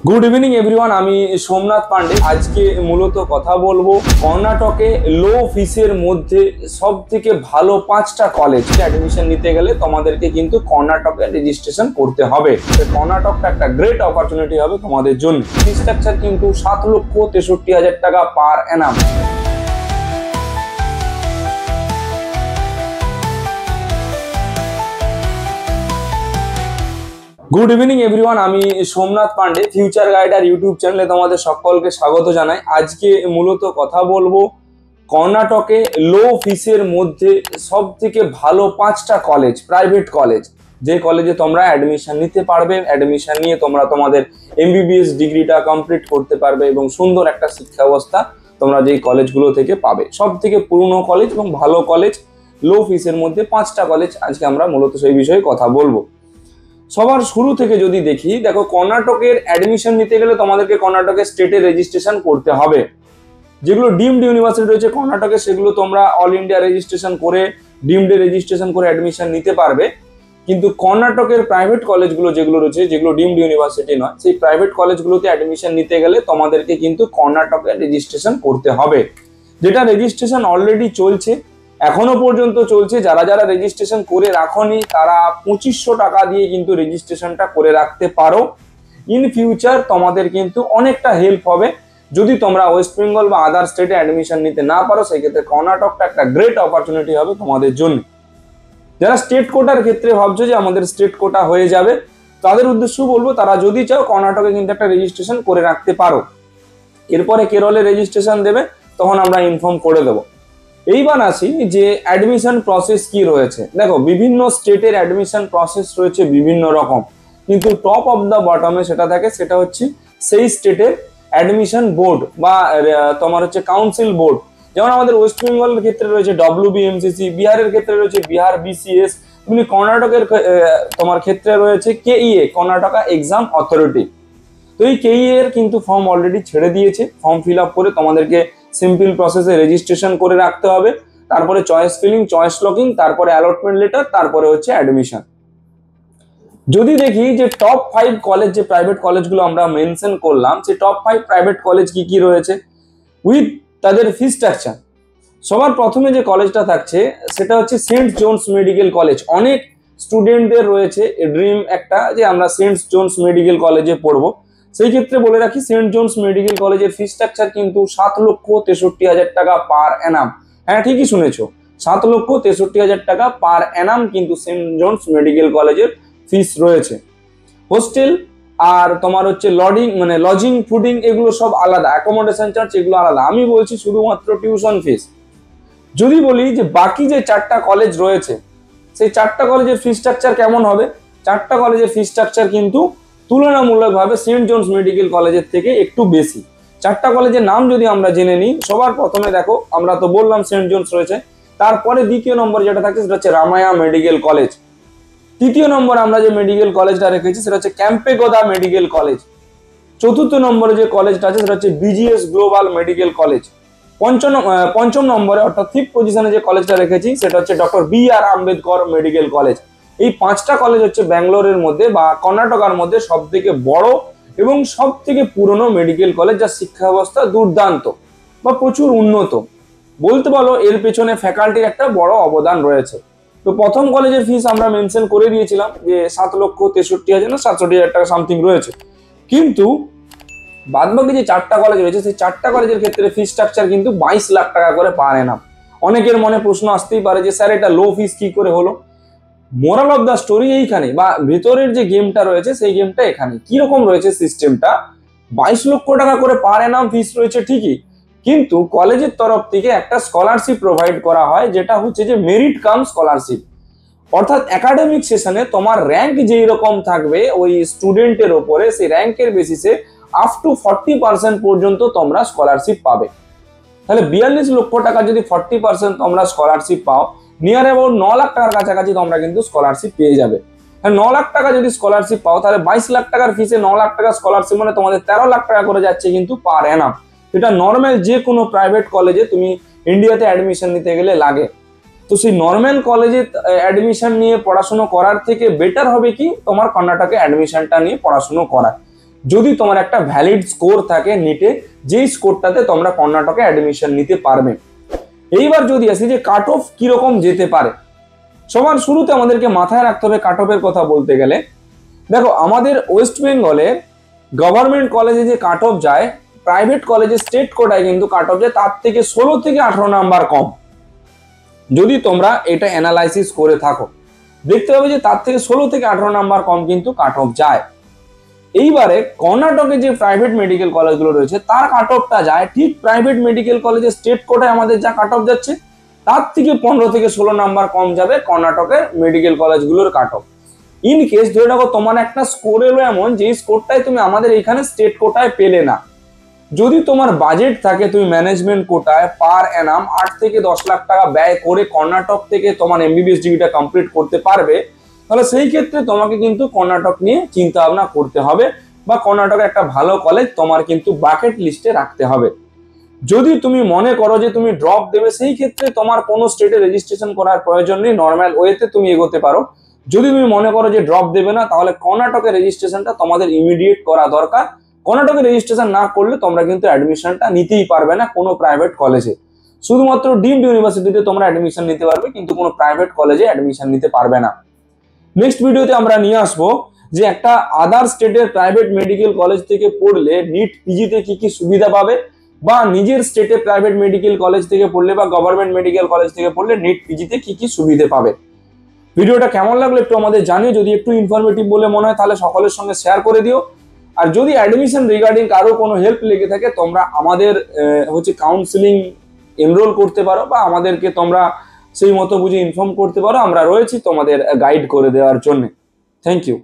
Good evening everyone, আমি সোমনাথ পান্ডে। আজকে মূলত কথা বলবো কর্ণাটকে লো ফিসের মধ্যে সব থেকে ভালো 5টা কলেজ অ্যাডমিশন নিতে গেলে তোমাদেরকে কিন্তু কর্ণাটকে রেজিস্ট্রেশন করতে হবে। কর্ণাটকটা একটা গ্রেট অপরচুনিটি হবে তোমাদের জন্য। ফি স্ট্রাকচার কিন্তু 7,63,000 টাকা পার অ্যানাম। গুড ইভিনিং এভরিওয়ান, আমি সোমনাথ পান্ডে। ফিউচার গাইডার ইউটিউব চ্যানেলে তোমাদের সকলকে স্বাগত জানাই। আজকে মূলত কথা বলবো কর্ণাটকে লো ফিসের মধ্যে সব থেকে ভালো 5টা কলেজ, প্রাইভেট কলেজ, যে কলেজে তোমরা অ্যাডমিশন নিতে পারবে। অ্যাডমিশন নিয়ে তোমরা তোমাদের এমবিবিএস ডিগ্রিটা কমপ্লিট করতে পারবে এবং সুন্দর একটা শিক্ষা ব্যবস্থা তোমরা যেই কলেজগুলো থেকে পাবে। সব থেকে পুরনো কলেজ এবং ভালো কলেজ, লো ফিসের মধ্যে 5টা কলেজ, আজকে আমরা মূলত সেই বিষয়ে কথা বলবো। সবার শুরু থেকে যদি দেখি, দেখো কর্ণাটকের অ্যাডমিশন নিতে গেলে তোমাদেরকে কর্ণাটকের স্টেটে রেজিস্ট্রেশন করতে হবে। যেগুলো ডিমড ইউনিভার্সিটি রয়েছে কর্ণাটকে, সেগুলো তোমরা অল ইন্ডিয়া রেজিস্ট্রেশন করে ডিমডে রেজিস্ট্রেশন করে অ্যাডমিশন নিতে পারবে। কিন্তু কর্ণাটকের প্রাইভেট কলেজগুলো যেগুলো রয়েছে, যেগুলো ডিমড ইউনিভার্সিটি নয়, সেই প্রাইভেট কলেজগুলোতে অ্যাডমিশন নিতে গেলে তোমাদেরকে কিন্তু কর্ণাটকে রেজিস্ট্রেশন করতে হবে। যেটা রেজিস্ট্রেশন অলরেডি চলছে, এখনো পর্যন্ত চলছে। যারা যারা রেজিস্ট্রেশন করে রাখনি তারা 2500 টাকা দিয়ে কিন্তু রেজিস্ট্রেশনটা করে রাখতে পারো। ইন ফিউচার তোমাদের কিন্তু অনেকটা হেল্প হবে। যদি তোমরা ওয়েস্ট বেঙ্গল বা আদার স্টেটে অ্যাডমিশন নিতে না পারো, সেই ক্ষেত্রে কর্ণাটকটা একটা গ্রেট অপরচুনিটি হবে তোমাদের জন্য। যারা স্টেট কোটার ক্ষেত্রে ভাবছো যে আমাদের স্টেট কোটা হয়ে যাবে, তাদের উদ্দেশ্য বলবো, তারা যদি চাও কর্ণাটকে কিন্তু একটা রেজিস্ট্রেশন করে রাখতে পারো। এরপরে কেরলে রেজিস্ট্রেশন দেবে, তখন আমরা ইনফর্ম করে দেবো। এইবার আসি যে অ্যাডমিশন প্রসেস কি রয়েছে। দেখো, বিভিন্ন স্টেটের অ্যাডমিশন প্রসেস রয়েছে বিভিন্ন রকম, কিন্তু টপ অফ দ্য বটমে সেটা থাকে, সেটা হচ্ছে সেই স্টেটের অ্যাডমিশন বোর্ড বা তোমার হচ্ছে কাউন্সিল বোর্ড। যেমন আমাদের ওয়েস্ট বেঙ্গলের ক্ষেত্রে রয়েছে WBMCC, বিহারের ক্ষেত্রে রয়েছে বিহার BCS, তেমনি কর্ণাটকের তোমার ক্ষেত্রে রয়েছে KEA, কর্ণাটকা এক্সাম অথরিটি। তো এই KEA এর কিন্তু ফর্ম অলরেডি ছেড়ে দিয়েছে। ফর্ম ফিল আপ করে তোমাদেরকে সিম্পল প্রসেসে রেজিস্ট্রেশন করে রাখতে হবে। তারপরে চয়েস ফিলিং, চয়েস লকিং, তারপরে অ্যালটমেন্ট লেটার, তারপরে হচ্ছে অ্যাডমিশন। যদি দেখি যে টপ 5 কলেজ, যে প্রাইভেট কলেজগুলো আমরা মেনশন করলাম, সেই টপ 5 প্রাইভেট কলেজ কি কি রয়েছে উইথ তাদের ফি স্ট্রাকচার। সবার প্রথমে যে কলেজটা থাকছে সেটা হচ্ছে সেন্ট জোনস মেডিকেল কলেজ। অনেক স্টুডেন্টদের রয়েছে ড্রিম একটা, যে আমরা সেন্ট জোনস মেডিকেল কলেজে পড়বো। সেই ক্ষেত্রে বলে রাখি, সেন্ট জোনস মেডিকেল কলেজের ফি স্ট্রাকচার কিন্তু 7,63,000 টাকা পার অ্যানাম। হ্যাঁ, ঠিকই শুনেছো, 7,63,000 টাকা পার অ্যানাম কিন্তু সেন্ট জোনস মেডিকেল কলেজের ফিস রয়েছে। হোস্টেল আর তোমার হচ্ছে লজিং ফুডিং এগুলো সব আলাদা, অ্যাকোমোডেশন চার্জ এগুলো আলাদা। আমি বলছি শুধুমাত্র টিউশন ফিস। যদি বলি যে বাকি যে 4টা কলেজ রয়েছে, সেই 4টা কলেজের ফি স্ট্রাকচার কেমন হবে, 4টা কলেজের ফি স্ট্রাকচার কিন্তু তুলনামূলকভাবে সেন্ট জোনস মেডিকেল কলেজের থেকে একটু বেশি। 4টা কলেজের নাম যদি আমরা জেনে নিই, সবার প্রথমে দেখো, আমরা তো বললাম সেন্ট জোনস রয়েছে, তারপরে দ্বিতীয় নম্বর যেটা থাকে সেটা হচ্ছে রামায়া মেডিকেল কলেজ। তৃতীয় নম্বর আমরা যে মেডিকেল কলেজটা রেখেছি সেটা হচ্ছে ক্যাম্পেগোদা মেডিকেল কলেজ। চতুর্থ নম্বরে যে কলেজটা আছে সেটা হচ্ছে BGS গ্লোবাল মেডিকেল কলেজ। পঞ্চম নম্বরে অর্থাৎ 5th পজিশনে যে কলেজটা রেখেছি সেটা হচ্ছে doctor BR Ambedkar medical college. এই 5টা কলেজ হচ্ছে ব্যাঙ্গালোরের মধ্যে বা কর্ণাটকার মধ্যে সব থেকে বড় এবং সব থেকে পুরনো মেডিকেল কলেজ, যার শিক্ষা ব্যবস্থা দুর্দান্ত বা প্রচুর উন্নত বলতে বলো। এর পেছনে ফ্যাকাল্টির একটা বড় অবদান রয়েছে। তো প্রথম কলেজের ফিস আমরা মেনশন করে দিয়েছিলাম যে 7,63,000 না 67,000 টাকা সামথিং রয়েছে। কিন্তু বাদবাকি যে 4টা কলেজ রয়েছে, সেই 4টা কলেজের ক্ষেত্রে ফি স্ট্রাকচার কিন্তু 22 লাখ টাকা করে পার অ্যানাম। অনেকের মনে প্রশ্ন আসতেই পারে যে স্যার, এটা লো ফিস কি করে হলো। মোরাল অফ দ্য স্টোরি এইখানে, বা ভেতরের যে গেমটা রয়েছে সেই গেমটা এখানে। কিরকম রয়েছে সিস্টেমটা, 22 লক্ষ টাকা করে পার অ্যানাম ফিস রয়েছে ঠিকই, কিন্তু কলেজের তরফ থেকে একটা স্কলারশিপ প্রোভাইড করা হয়, যেটা হচ্ছে যে মেরিট কাম স্কলারশিপ। অর্থাৎ একাডেমিক সেশনে তোমার র্যাঙ্ক যেই রকম থাকবে ওই স্টুডেন্টের ওপরে, সেই র্যাঙ্কের বেসিসে আপ টু 40% পর্যন্ত তোমরা স্কলারশিপ পাবে। তাহলে 42 লক্ষ টাকা যদি 40% তোমরা স্কলারশিপ পাও, নিয়ার অ্যাবাউট 9 লাখ টাকার কাছাকাছি তোমরা কিন্তু স্কলারশিপ পেয়ে যাবে। 9 লাখ টাকা যদি স্কলারশিপ পাও, তাহলে 22 লাখ টাকার ফিসে 9 লাখ টাকা স্কলারশিপ, মানে তোমাদের 13 লাখ টাকা করে যাচ্ছে কিন্তু পার অ্যানাম। এটা নর্মাল যে কোনো প্রাইভেট কলেজে তুমি ইন্ডিয়াতে অ্যাডমিশন নিতে গেলে লাগে। তো সেই নর্মাল কলেজে অ্যাডমিশন নিয়ে পড়াশোনা করার থেকে বেটার হবে কি তোমার কর্ণাটকে অ্যাডমিশনটা নিয়ে পড়াশোনা করা। যদি তোমার একটা ভ্যালিড স্কোর থাকে নিটে, যেই স্কোরটাতে তোমরা কর্ণাটকে অ্যাডমিশন নিতে পারবে। এইবার যদি আসি যে কাট অফ কিরকম যেতে পারে, সবার শুরুতে আমাদেরকে মাথায় রাখতে হবে কাট অফের কথা বলতে গেলে। দেখো, আমাদের ওয়েস্ট বেঙ্গলের গভর্নমেন্ট কলেজে যে কাট অফ যায়, প্রাইভেট কলেজে স্টেট কোটায় কিন্তু কাট অফ যায় তার থেকে 16 থেকে 18 নাম্বার কম। যদি তোমরা এটা অ্যানালাইসিস করে থাকো, দেখতে হবে যে তার থেকে 16 থেকে 18 নাম্বার কম কিন্তু কাট অফ যায়। এইবারে কর্ণাটকে যে প্রাইভেট মেডিকেল কলেজগুলো রয়েছে তার কাট অফটা যায় ঠিক প্রাইভেট মেডিকেল কলেজে স্টেট কোটায় আমাদের যা কাট অফ যাচ্ছে তার থেকে 15 থেকে 16 নাম্বার কম যাবে কর্ণাটকের মেডিকেল কলেজগুলোর কাট অফ। ইন কেস ধরে রাখো তোমার একটা স্কোর এলো এমন যে স্কোরটাই তুমি আমাদের এইখানে স্টেট কোটায় পেলে না, যদি তোমার বাজেট থাকে তুমি ম্যানেজমেন্ট কোটায় পার অ্যানাম 8 থেকে 10 লাখ টাকা ব্যয় করে কর্ণাটক থেকে তোমার এমবিবিএস ডিগ্রিটা কমপ্লিট করতে পারবে, তাহলে সেই ক্ষেত্রে তোমাকে কিন্তু কর্ণাটক নিয়ে চিন্তা ভাবনা করতে হবে, বা কর্ণাটকের একটা ভালো কলেজ তোমার কিন্তু বাকেট লিস্টে রাখতে হবে। যদি তুমি মনে করো যে তুমি ড্রপ দেবে, সেই ক্ষেত্রে তোমার কোনো স্টেটে রেজিস্ট্রেশন করার প্রয়োজন নেই, নর্মাল ওয়েতে তুমি এগোতে পারো। যদি তুমি মনে করো যে ড্রপ দেবে না, তাহলে কর্ণাটকের রেজিস্ট্রেশনটা তোমাদের ইমিডিয়েট করা দরকার। কর্ণাটকে রেজিস্ট্রেশন না করলে তোমরা কিন্তু অ্যাডমিশনটা নিতেই পারবে না কোনো প্রাইভেট কলেজে। শুধুমাত্র ডিমড ইউনিভার্সিটিতে তোমরা অ্যাডমিশন নিতে পারবে, কিন্তু কোনো প্রাইভেট কলেজে অ্যাডমিশন নিতে পারবে না। নেক্সট ভিডিওতে আমরা নিয়ে আসবো যে একটা আদার স্টেটের প্রাইভেট মেডিকেল কলেজ থেকে পড়লে নিট পিজিতে কি কি সুবিধা পাবে, বা নিজের স্টেটে প্রাইভেট মেডিকেল কলেজ থেকে পড়লে বা গভর্নমেন্ট মেডিকেল কলেজ থেকে পড়লে নিট পিজিতে কি কি সুবিধা পাবে। ভিডিওটা কেমন লাগলো একটু আমাদের জানিও, যদি একটু ইনফরমেটিভ বলে মনে হয় তাহলে সকলের সঙ্গে শেয়ার করে দিও। আর যদি অ্যাডমিশন রিগার্ডিং কারো কোনো হেল্প লেগে থাকে তোমরা আমাদের কাউন্সিলিং এনরোল করতে পারো, বা আমাদেরকে তোমরা সেই মতো বুঝে ইনফর্ম করতে পারো, আমরা রয়েছি তোমাদের গাইড করে দেওয়ার জন্য। Thank you.